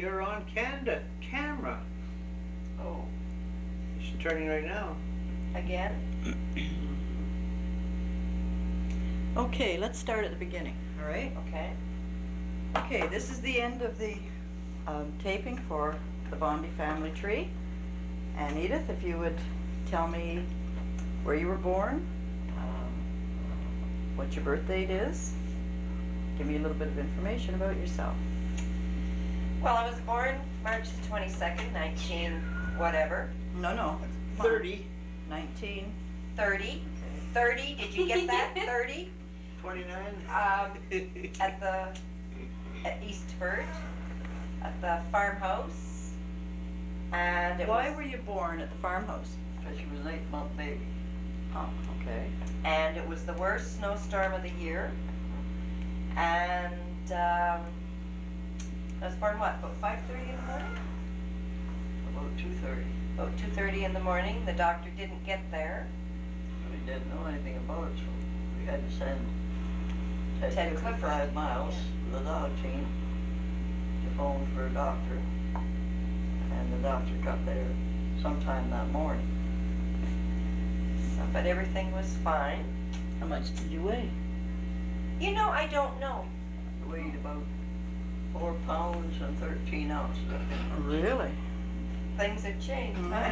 You're on camera. Oh, It's turning right now. again? Okay, let's start at the beginning, all right? Okay. Okay, this is the end of the taping for the Bondi family tree. And Edith, if you would tell me where you were born, what your birth date is, give me a little bit of information about yourself. Well, I was born March the 22nd, 19 whatever. No, come on. 30, 19. 30. 30, did you get that? 30? 29. At Eastford, at the farmhouse. And it Why was, were you born at the farmhouse? Because she was an 8-month baby. Oh, okay. and it was the worst snowstorm of the year. And I was born what, about 5:30 in the morning? About 2:30. About 2:30 in the morning. The doctor didn't get there. We didn't know anything about it, so we had to send Ted 55 Clifford. miles to the dog team to phone for a doctor. And the doctor got there sometime that morning. So, but everything was fine. How much did you weigh? You know, I don't know. I weighed about 4 pounds and 13 ounces. Really? Things have changed, Mhm. huh?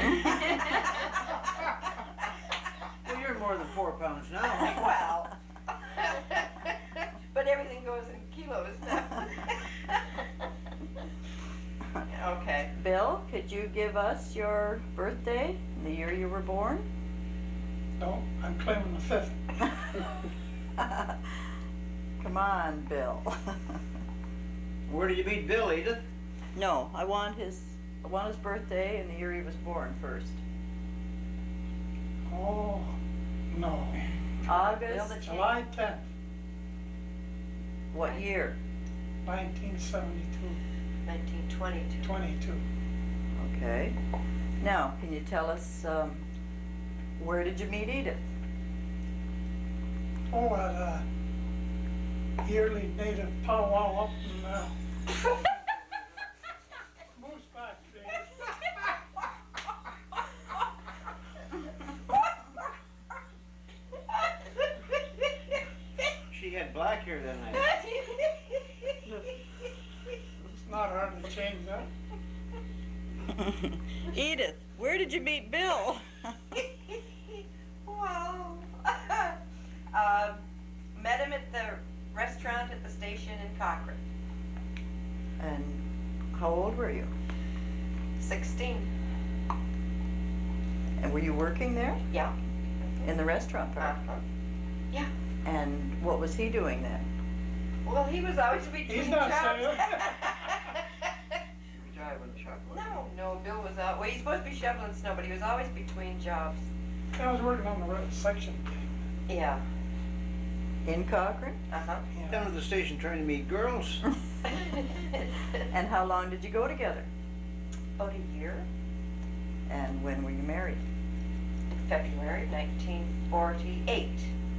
Well, you're more than 4 pounds now. Well, but everything goes in kilos now. Okay. Bill, could you give us your birthday, the year you were born? No, I'm claiming the 5th. Come on, Bill. Where did you meet Bill, Edith? No, I want his birthday and the year he was born first. Oh, no. August, July 10th, what year? 1972, 1922. 22. Okay. Now, can you tell us, where did you meet Edith? Oh, at a yearly native powwow up in Moose Factory. She had black hair that night. It's not hard to change that. Edith, where did you meet Bill? Wow. Met him at the restaurant at the station in Cochrane. And how old were you? 16. And were you working there? Yeah. In the restaurant part? Yeah. And what was he doing then? Well, he was always between He's not jobs. saying. We drive in the truck. No, Bill was out. Well, he's supposed to be shoveling snow, but he was always between jobs. I was working on the section thing. Yeah. In Cochrane? Uh-huh. Down at the station trying to meet girls. And how long did you go together? About a year. And when were you married? In February 1948.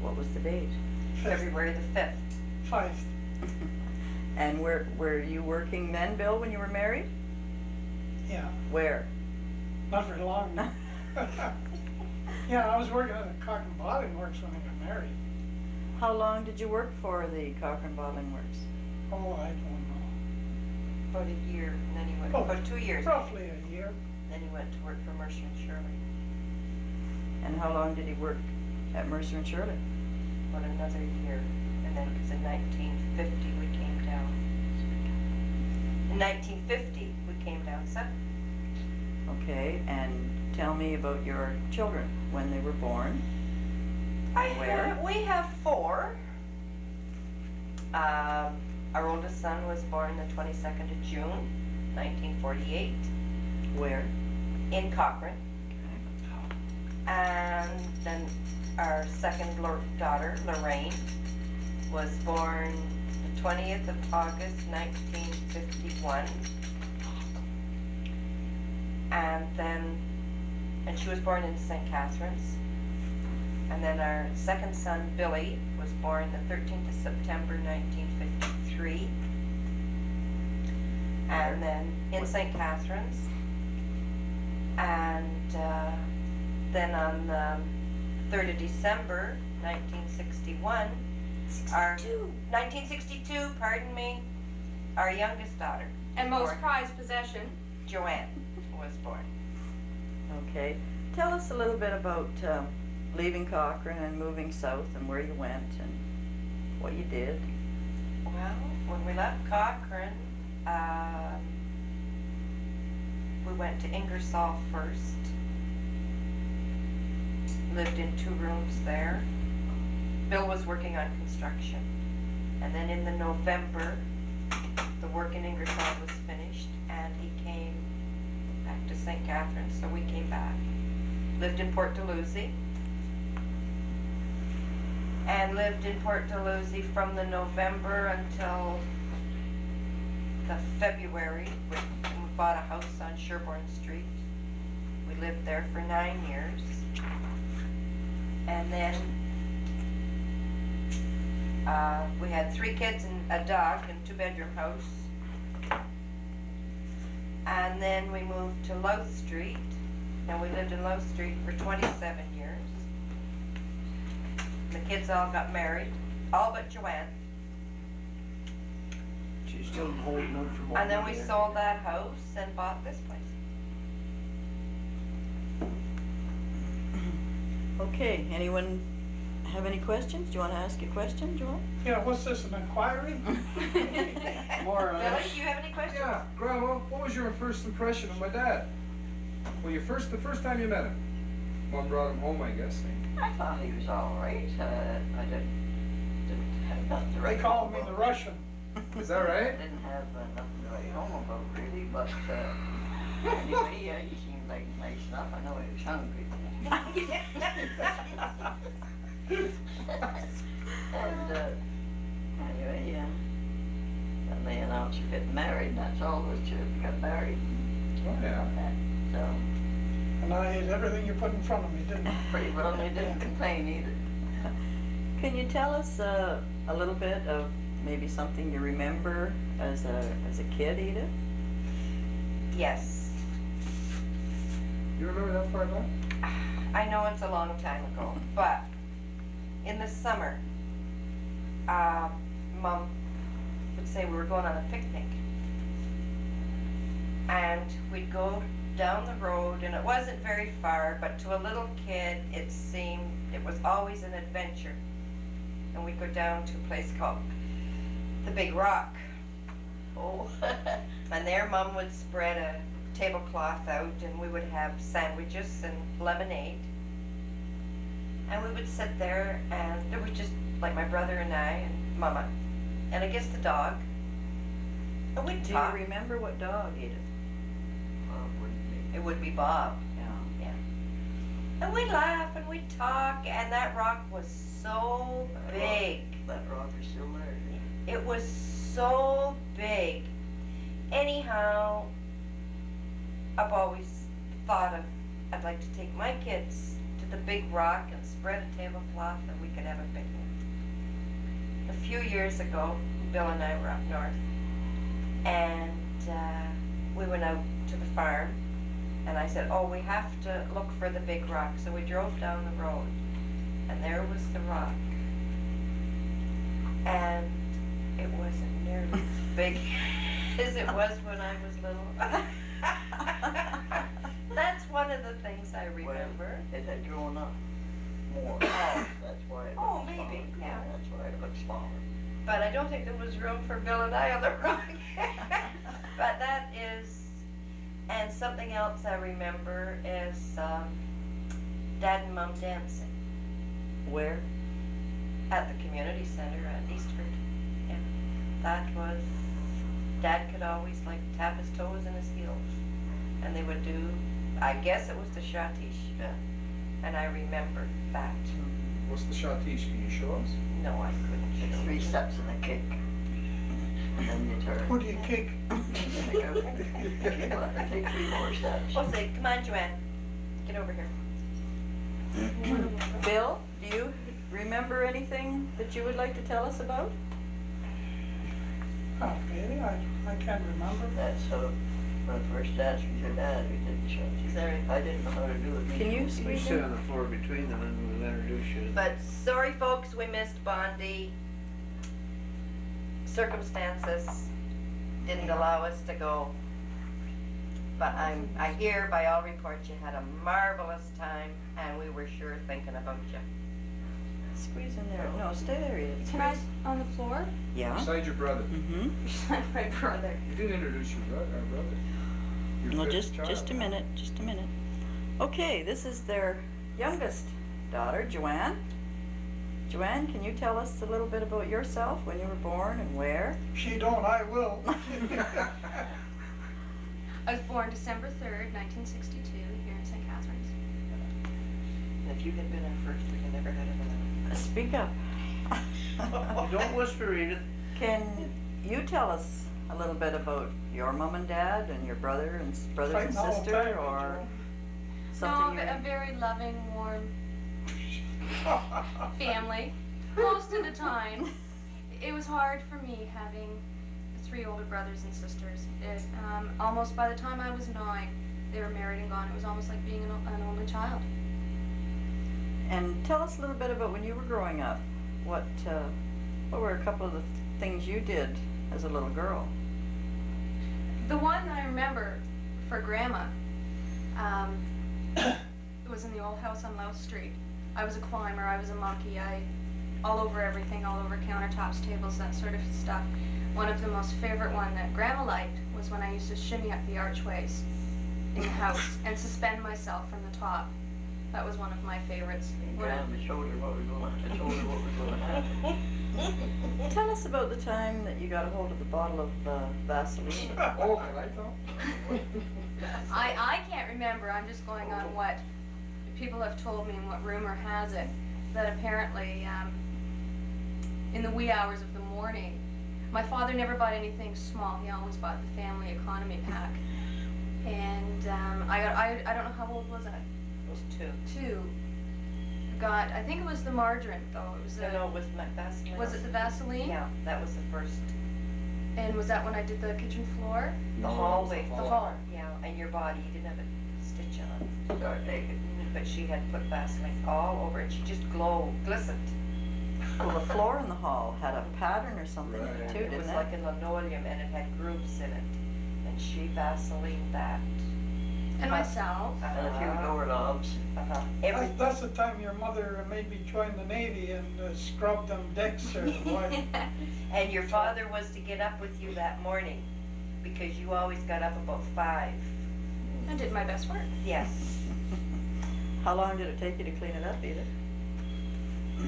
What was the date? February the 5th. 5th. And were you working then, Bill, when you were married? Yeah, Where? not very long. Yeah, I was working at the Cotton Bottling Works when I got married. How long did you work for the Cochrane Bottling Works? Oh, I don't About a year, and then he went, Oh, about 2 years. know. Roughly a year. Then he went to work for Mercer and Shirley. And how long did he work at Mercer and Shirley? About another year. And then it was in 1950 we came down. In 1950 we came down south. Okay, and tell me about your children, when they were born. Where? We have 4. Our oldest son was born the 22nd of June, 1948, Where? in Cochrane. And then our second daughter, Lorraine, was born the 20th of August, 1951. And she was born in St. Catharines. And then our second son, Billy, was born the 13th of September, 1953. and then in St. Catharines. And then on the 3rd of December, 1961, our 1962, pardon me, our youngest daughter, And most born. prized possession. JoAnn, was born. Okay. Tell us a little bit about leaving Cochrane and moving south and where you went and what you did. Well, when we left Cochrane, we went to Ingersoll first. Lived in 2 rooms there. Bill was working on construction. And then in the November, the work in Ingersoll was finished and he came back to St. Catharines, so we came back. Lived in Port Dalhousie. And lived in Port Dalhousie from the November until the February, when we bought a house on Sherbourne Street. We lived there for 9 years. And then we had 3 kids and a dog in a 2-bedroom house. And then we moved to Louth Street, and we lived in Louth Street for 27 years. The kids all got married, all but JoAnn. She's still holding out for more And then we money there. sold that house and bought this place. Okay, anyone have any questions? Do you want to ask a question, Joel? Yeah, what's this, an inquiry? More or Billy, less. do you have any questions? Yeah, Grandma, what was your first impression of my dad? Well, the first time you met him? Mom brought him home, I guess. I thought he was all right. I didn't have nothing to They write called home me the about. Russian. Is that right? Didn't have nothing to write home about really, but anyway, he seemed like nice enough. I know he was hungry. And anyway, then they announced you're getting married, and that's all there was to it. We got married. Oh, yeah. So And I ate everything you put in front of me, didn't I? pretty well, they didn't complain either. Can you tell us a little bit of maybe something you remember as a kid, Edith? Yes. You remember that far back? I know it's a long time ago, but in the summer, Mom would say we were going on a picnic. And we'd go down the road, and it wasn't very far, but to a little kid, it seemed, it was always an adventure. And we'd go down to a place called the Big Rock. Oh, And there Mom would spread a tablecloth out, and we would have sandwiches and lemonade. And we would sit there, and there was just like my brother and I and Mama, and I guess the dog. And we'd Do talk. you remember what dog, Edith? wouldn't be. It would be Bob. Yeah. And we'd laugh and we'd talk, and that rock was so big. That rock is still there. isn't it? It was so big. Anyhow, I've always thought of, I'd like to take my kids to the Big Rock and spread a tablecloth and we could have a picnic. A few years ago, Bill and I were up north, and we went out to the farm, and I said, oh, we have to look for the Big Rock. So we drove down the road, and there was the rock. And it wasn't nearly as big as it was when I was little. That's one of the things I remember. It had grown up more. That's why it Oh, looks maybe, smaller. yeah. That's why it looks smaller. But I don't think there was room for Bill and I on the rock. But that is, and something else I remember is Dad and Mom dancing Where? at the community center at Eastford. Yeah, that was, Dad could always like tap his toes in his heels. And they would do, I guess it was the Shatish. Yeah. And I remember that. What's the shatish? Can you show us? No, I couldn't It's show 3 you. steps and a kick. And then you turn. What do you kick? Take 3 more steps. We'll say, come on, JoAnn, get over here. Bill, do you remember anything that you would like to tell us about? Not really, I can't remember. That's when the first dance with your dad, we did the show. Sorry. I didn't know how to do it. Can you You squeeze sit in? on the floor between them and we'll introduce you. But sorry, folks, we missed Bondi. Circumstances didn't allow us to go. But I hear by all reports you had a marvelous time, and we were sure thinking about you. Squeeze in there. No, stay there, Edith. Can I, on the floor? Yeah? Beside your brother. Mm-hmm. My brother. You didn't introduce your brother, our brother. Your No, fifth just child. a minute, just a minute. Okay, this is their youngest daughter, JoAnn. JoAnn, can you tell us a little bit about yourself, when you were born and where? She don't, I will. I was born December 3rd, 1962, here in St. Catharines. And if you had been our first, we had never had another. Speak up. Don't whisper, Edith. Can you tell us a little bit about your mom and dad and your brothers and Right now, I'll tell sister, you, or No, something? a very loving, warm family. Most of the time, it was hard for me having 3 older brothers and sisters. Almost by the time I was 9, they were married and gone. It was almost like being an only child. And tell us a little bit about when you were growing up. What were a couple of the things you did as a little girl? The one that I remember for Grandma was in the old house on Louth Street. I was a climber, I was a monkey, all over everything, all over countertops, tables, that sort of stuff. One of the most favorite one that Grandma liked was when I used to shimmy up the archways in the house and suspend myself from the top. That was one of my favorites. And When I- Grandma showed her what was going to happen. Tell us about the time that you got a hold of the bottle of Vaseline. Oh, can I tell? I can't remember, I'm just going on what people have told me and what rumor has it, that apparently in the wee hours of the morning, my father never bought anything small, he always bought the family economy pack. And I don't know, how old was I? It was 2. 2. Got, I think it was the margarine though, it was the, No, it was Vaseline. was it the Vaseline? Yeah, that was the first. And was that when I did the kitchen floor? The No, hallway. it was The hall. Yeah, and your body, you didn't have a stitch on. Start naked. But she had put Vaseline all over it. She just glistened. Well, the floor in the hall had a pattern or something in it Right. too, It didn't was it? like a linoleum and it had grooves in it. And she Vaselined that. And myself. And a few doorknobs. Everything. That's the time your mother made me join the Navy and scrub them decks or what. And your father was to get up with you that morning because you always got up about 5. I did my best work. Yes. How long did it take you to clean it up, Edith?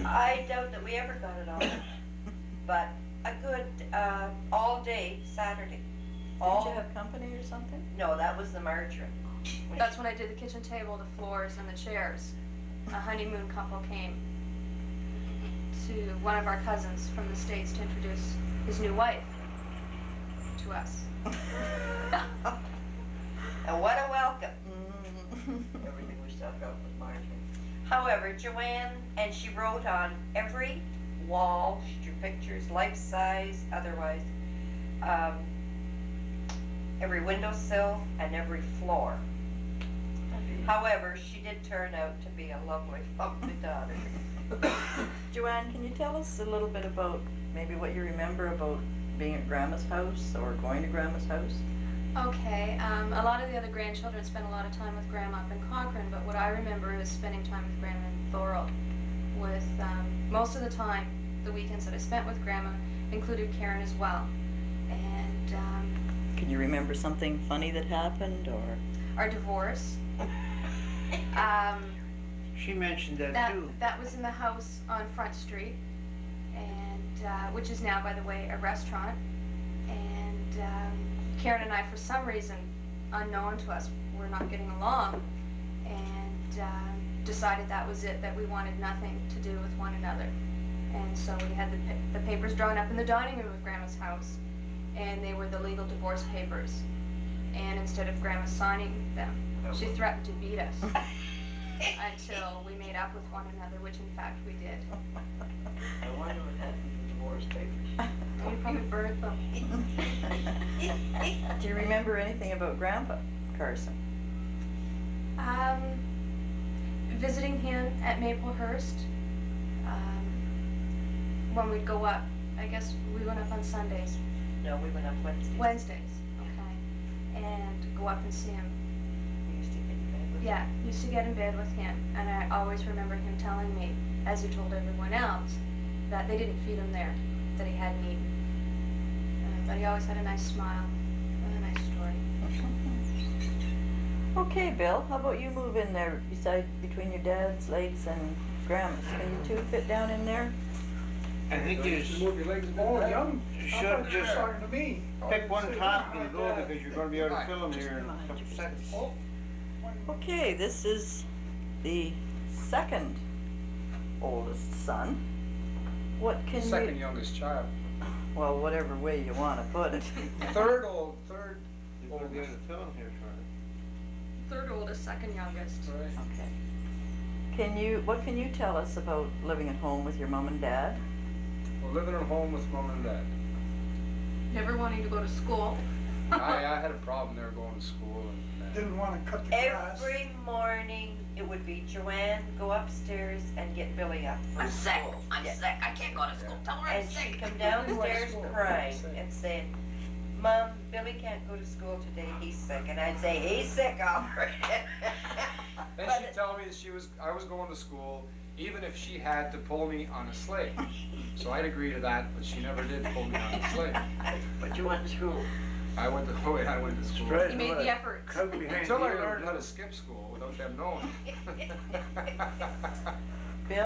I doubt that we ever got it all. But a good all day Saturday. Did you have company or something? No, that was the margarine. That's when I did the kitchen table, the floors, and the chairs. A honeymoon couple came to one of our cousins from the States to introduce his new wife to us. And what a welcome. Everything was stuck up with margarine. However, JoAnn, and she wrote on every wall, she drew pictures, life size, otherwise, every windowsill and every floor. However, she did turn out to be a lovely, lovely daughter. JoAnn, can you tell us a little bit about maybe what you remember about being at Grandma's house or going to Grandma's house? Okay, a lot of the other grandchildren spent a lot of time with Grandma up in Cochrane, but what I remember is spending time with Grandma in Thorold. With most of the time, the weekends that I spent with Grandma included Karen as well. And Can you remember something funny that happened, or? our divorce. She mentioned that too. That was in the house on Front Street, and which is now, by the way, a restaurant. And Karen and I, for some reason unknown to us, were not getting along, and decided that was it, that we wanted nothing to do with one another. And so we had the papers drawn up in the dining room of Grandma's house, and they were the legal divorce papers. And instead of Grandma signing them, she threatened to beat us until we made up with one another, which in fact we did. I wonder what happened to the divorce divorce papers. You probably burned them. Do you remember anything about Grandpa Carson? Visiting him at Maplehurst. When we'd go up, I guess we went up on Sundays, No, we went up Wednesday. Wednesdays, okay, and go up and see him. We used to get in bed with Yeah, used to get in bed with him, and I always remember him telling me, as he told everyone else, that they didn't feed him there, that he hadn't eaten. But he always had a nice smile and a nice story. Okay, Bill, how about you move in there between your dad's legs and Grandma's? Can you two fit down in there? I think you Just move your legs a bit Oh, back. young, You I should thought you were just talking to me. pick one Say top something and like go that. because you're gonna be able to film here in a couple seconds. Oh, Okay, this is the second oldest son. What can Second you, youngest child. well, whatever way you want to put it. Third You're gonna be able to film here, Charlie. Third oldest, second youngest. Right. Okay. What can you tell us about living at home with your mom and dad? Well, living at home with mom and dad. Never wanting to go to school. I had a problem there going to school and didn't wanna cut the grass. Every morning, it would be JoAnn, go upstairs and get Billy up. I'm sick, I'm sick, I can't go to school, tell And she'd come downstairs crying and saying, Mom, Billy can't go to school today, he's sick. And I'd say, he's sick already. then she'd tell me that I was going to school even if she had to pull me on a sleigh. So I'd agree to that, but she never did pull me on a sleigh. But you went to school. I went to school. Straight. You made the effort. Coat behind Until I you. learned how to skip school without them knowing.